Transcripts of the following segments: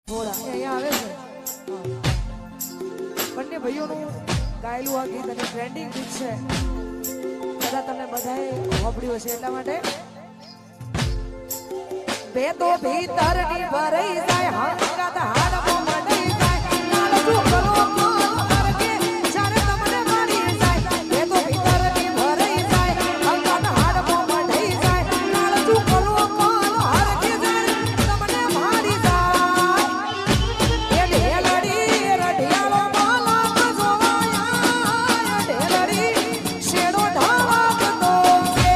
થોડા અહીંયા આવે છે બંને ભાઈઓનું ગાયેલું આ ગીત અને ટ્રેન્ડિંગ ગીત છે કદાચ તમને બધાએ સાંભળ્યું હશે એટલા માટે બે તો ભીતરની ભરાઈ જાય હંગાત હાડમાં મંડી જાય નાલચું કરો કે જ્યારે તમને મારી જાય બે તો ભીતરની ભરાઈ જાય હંગાત હાડમાં મંડી જાય નાલચું કરો હર કે જાય તમને મારી જાય એ ઢેલડી રઢિયાળો માલા જોવાયા ઢેલડી શેડો ઢાળતો છે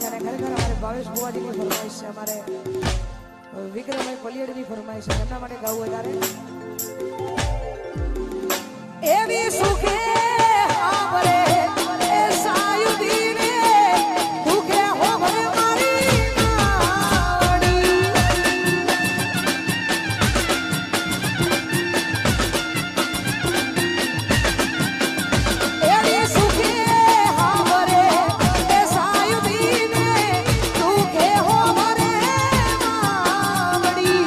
છે અને ખરેખર અમારે ભાવેશ બુવાજીની ફરમાઈશ છે, અમારે વિક્રમભાઈ પલિયડની ફરમાઈશ છે, એમના માટે ગાવું વધારે એવી સુખે આવરે એ સાયુદીને દુખે હોવરે મારી નાવડી એવી સુખે આવરે એ સાયુદીને દુખે હોવરે માવડી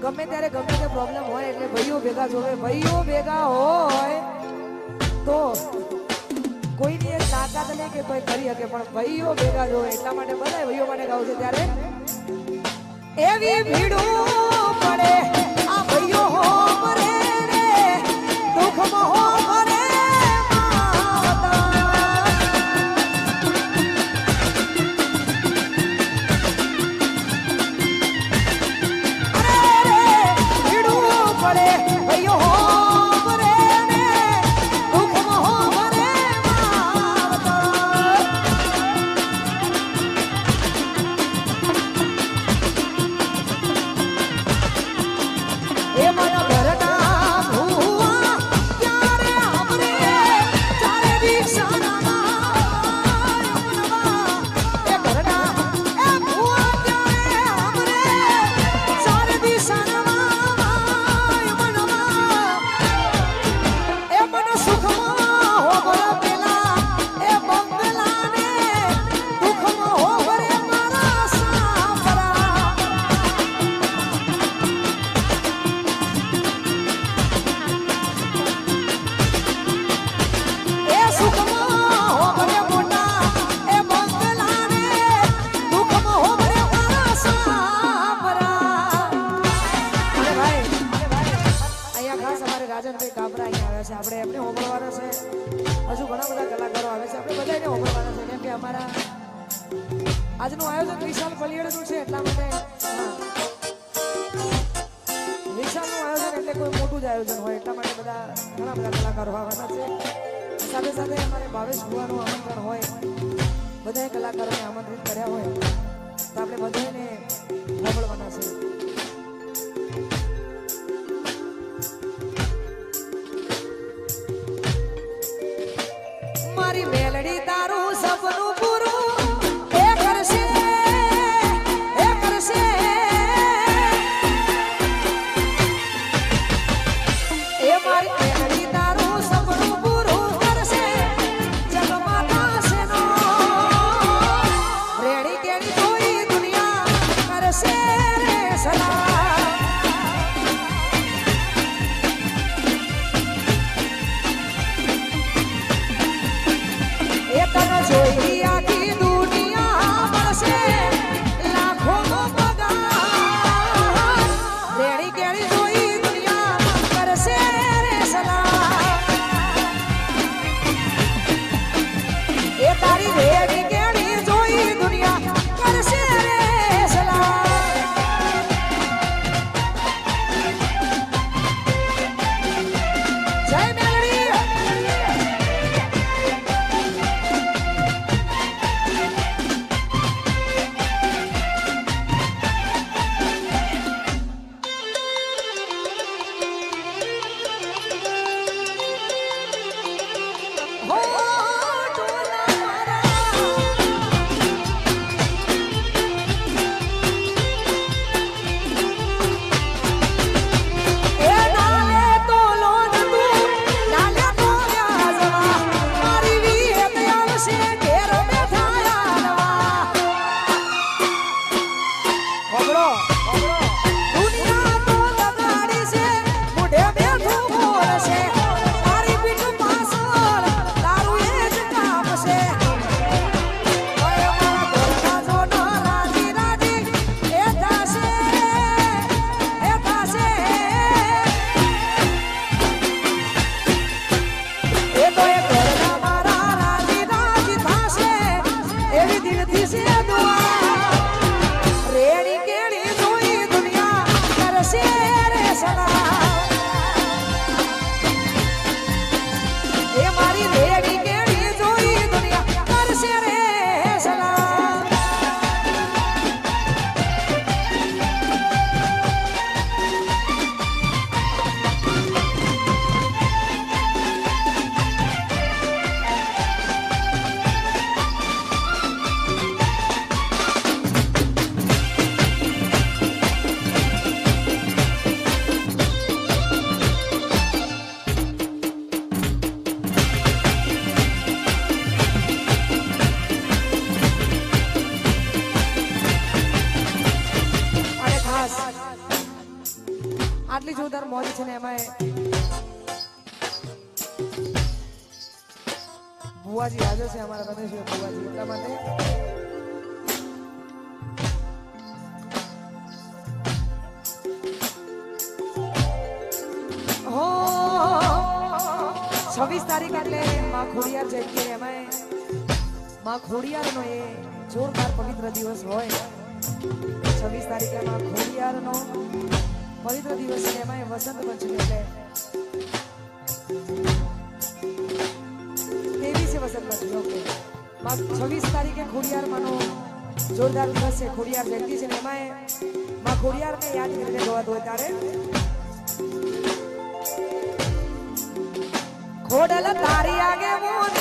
ગમે ત્યારે ગમે તે પ્રોબ્લેમ હોય એટલે ભાઈઓ ભેગા જોવે, ભાઈઓ ભેગા હોય તો કોઈની એક તાકાત નહીં કે કોઈ કરી શકે, પણ ભાઈઓ ભેગા જોવે એટલા માટે બધા ભાઈઓ માટે ગાવ છે. ત્યારે એવી ભીડું પડે આ ભાઈઓ હો મરે રે દુઃખમાં હો મરે આપણે એમને હોબળવાના છે, હજુ ઘણા બધા કલાકારો આવે છે, આપણે બધાને હોબળવાના છે કેમ કે અમારા આજનું આયોજન વિશાલ પલિયડનું છે એટલા માટે વિશાલનું આયોજન એટલે કોઈ મોટું જ આયોજન હોય એટલા માટે બધા ઘણા બધા કલાકારો આવવાના છે. સાથે સાથે અમારે ભાવેશ ભુવાનું આમંત્રણ હોય, બધાએ કલાકારોને આમંત્રિત કર્યા હોય તો આપણે બધાને હોબળવાના છે. મારી મેલડી તારું સપનું પૂરું એ કરશે એ મારી મેલડી તારું સપનું પૂરું કરશે જગમાતા સેનો રેડી કેડી કોઈ દુનિયા કરશે રે આટલી જોરદાર મોજ છે ને એમાં બુવાજી હાજર છે અમારા રમેશભાઈ બુવાજી એટલા માટે હો 26 તારીખ એટલે માં ખોડિયાર જયંતિ એમાં માં ખોડિયારનો એ જોરદાર પવિત્ર દિવસ હોય 26 તારીખે માં ખોડિયારનો પવિત્ર દિવસ છે એમાં વસંત પંચમી એટલે 23 વસંત પંચમી ઓકે 26 તારીખે ખોડિયાર માનો જોરદાર દિવસ છે ખોડિયાર જયંતિ છે એમાં માં ખોડિયારને યાદ કરીને જોવાતું હોય ત્યારે ખોડલ તારી આગે મોન